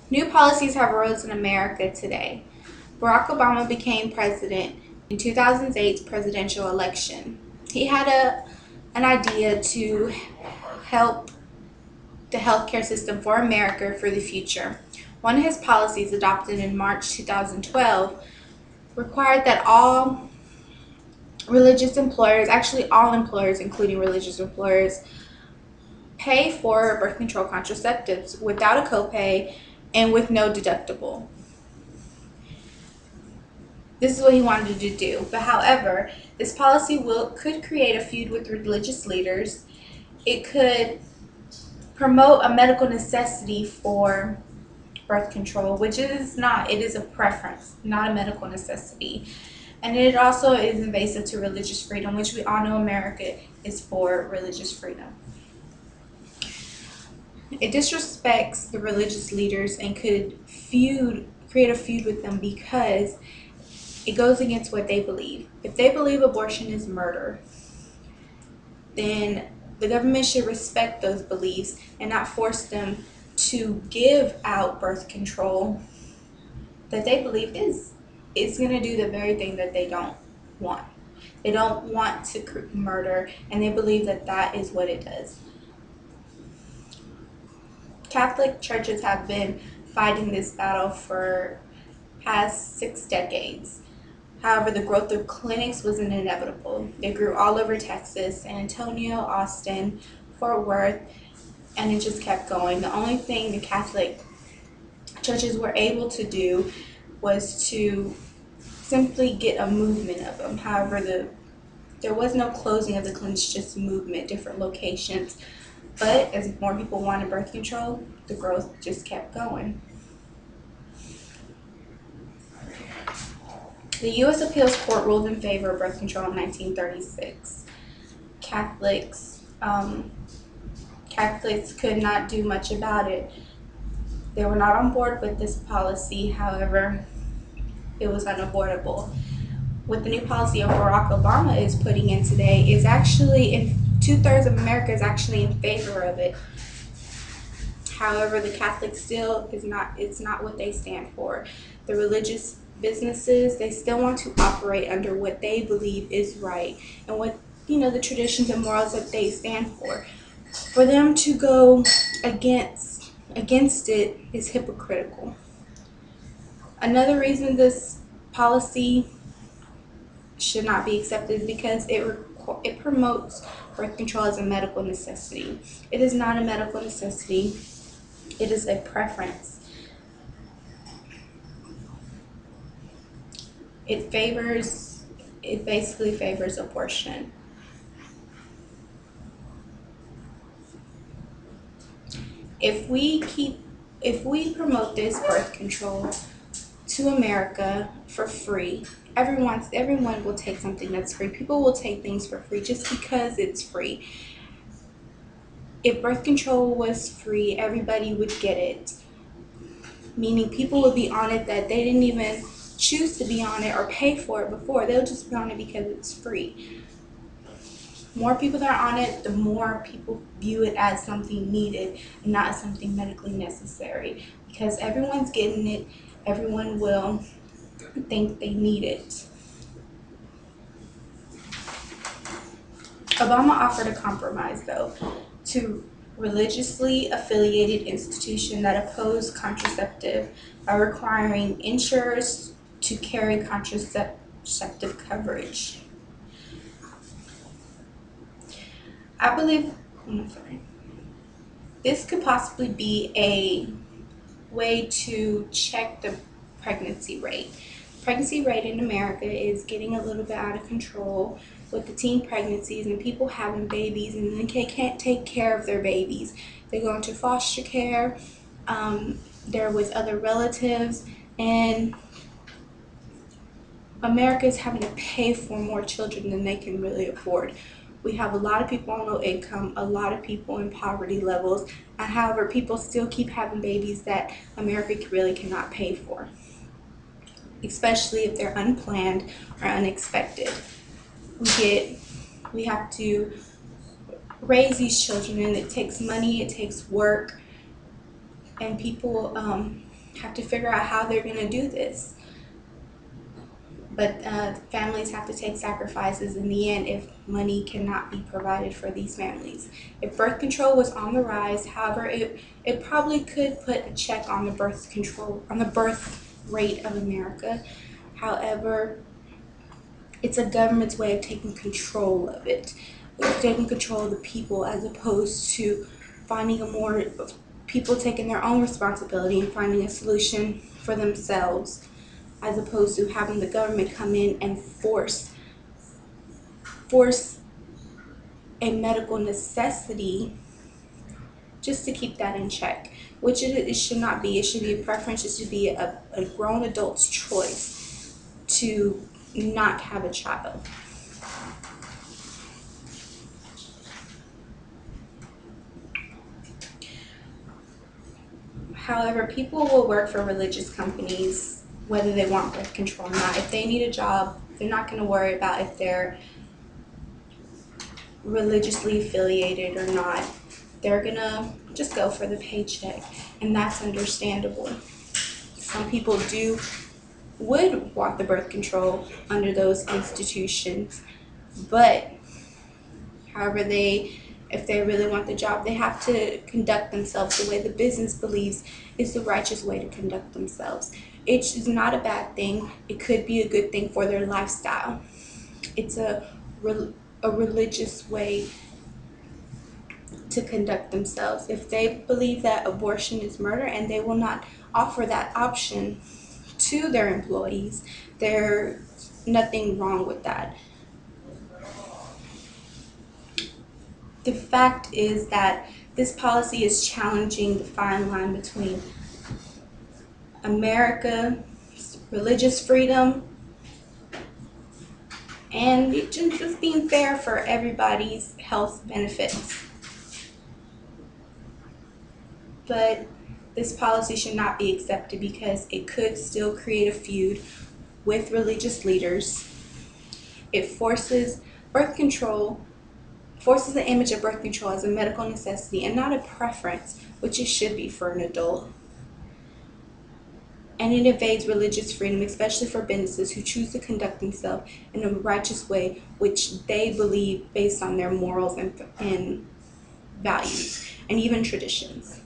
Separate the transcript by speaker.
Speaker 1: New policies have arose in America today. Barack Obama became president in 2008's presidential election. He had an idea to help the healthcare system for America for the future. One of his policies, adopted in March 2012, required that all religious employers, actually all employers, including religious employers, pay for birth control contraceptives without a copay and with no deductible. This is what he wanted to do. But however, this policy could create a feud with religious leaders. It could promote a medical necessity for birth control, which it is not. It is a preference, not a medical necessity. And it also is invasive to religious freedom, which we all know America is for religious freedom. It disrespects the religious leaders and could create a feud with them because it goes against what they believe. If they believe abortion is murder, then the government should respect those beliefs and not force them to give out birth control that they believe is going to do the very thing that they don't want. They don't want to murder, and they believe that that is what it does. Catholic churches have been fighting this battle for past 6 decades. However, the growth of clinics was inevitable. They grew all over Texas, San Antonio, Austin, Fort Worth, and it just kept going. The only thing the Catholic churches were able to do was to simply get a movement of them. However, there was no closing of the clinics, just movement, different locations. But as more people wanted birth control, the growth just kept going. The U.S. Appeals Court ruled in favor of birth control in 1936. Catholics could not do much about it. They were not on board with this policy. However, it was unavoidable. What the new policy of Barack Obama is putting in today is actually in 2/3 of America is actually in favor of it. However, the Catholics still it's not what they stand for. The religious businesses, they still want to operate under what they believe is right and what, the traditions and morals that they stand for. For them to go against it is hypocritical. Another reason this policy should not be accepted is because it promotes birth control as a medical necessity. It is not a medical necessity. It is a preference. It basically favors abortion. If we promote this birth control to America for free, everyone will take something that's free. People will take things for free just because it's free. If birth control was free, everybody would get it. Meaning people would be on it that they didn't even choose to be on it or pay for it before. They'll just be on it because it's free. More people that are on it, the more people view it as something needed and not as something medically necessary. Because everyone's getting it, everyone will think they need it. Obama offered a compromise, though, to religiously affiliated institutions that oppose contraceptive by requiring insurers to carry contraceptive coverage. I believe, this could possibly be a way to check the pregnancy rate. Pregnancy rate in America is getting a little bit out of control with the teen pregnancies and people having babies and then they can't take care of their babies. They go into foster care, they're with other relatives, and America is having to pay for more children than they can really afford. We have a lot of people on low income, a lot of people in poverty levels, and however, people still keep having babies that America really cannot pay for, especially if they're unplanned or unexpected. We have to raise these children, and it takes money, it takes work, and people have to figure out how they're going to do this. But families have to take sacrifices in the end if money cannot be provided for these families. If birth control was on the rise, however, it probably could put a check on the birth rate of America. However, it's a government's way of taking control of it, taking control of the people, as opposed to finding people taking their own responsibility and finding a solution for themselves, as opposed to having the government come in and force a medical necessity just to keep that in check, which it should not be. It should be a preference. It should be a grown adult's choice to not have a child. However, people will work for religious companies whether they want birth control or not. If they need a job, they're not going to worry about if they're religiously affiliated or not. They're going to just go for the paycheck, and that's understandable. Some people would want the birth control under those institutions, but however, if they really want the job, they have to conduct themselves the way the business believes is the righteous way to conduct themselves. It is not a bad thing. It could be a good thing for their lifestyle. It's a religious way to conduct themselves. If they believe that abortion is murder and they will not offer that option to their employees, there's nothing wrong with that. The fact is that this policy is challenging the fine line between America's religious freedom and just being fair for everybody's health benefits. But this policy should not be accepted because it could still create a feud with religious leaders. It forces the image of birth control as a medical necessity and not a preference, which it should be for an adult. And it invades religious freedom, especially for businesses who choose to conduct themselves in a righteous way, which they believe based on their morals and values, and even traditions.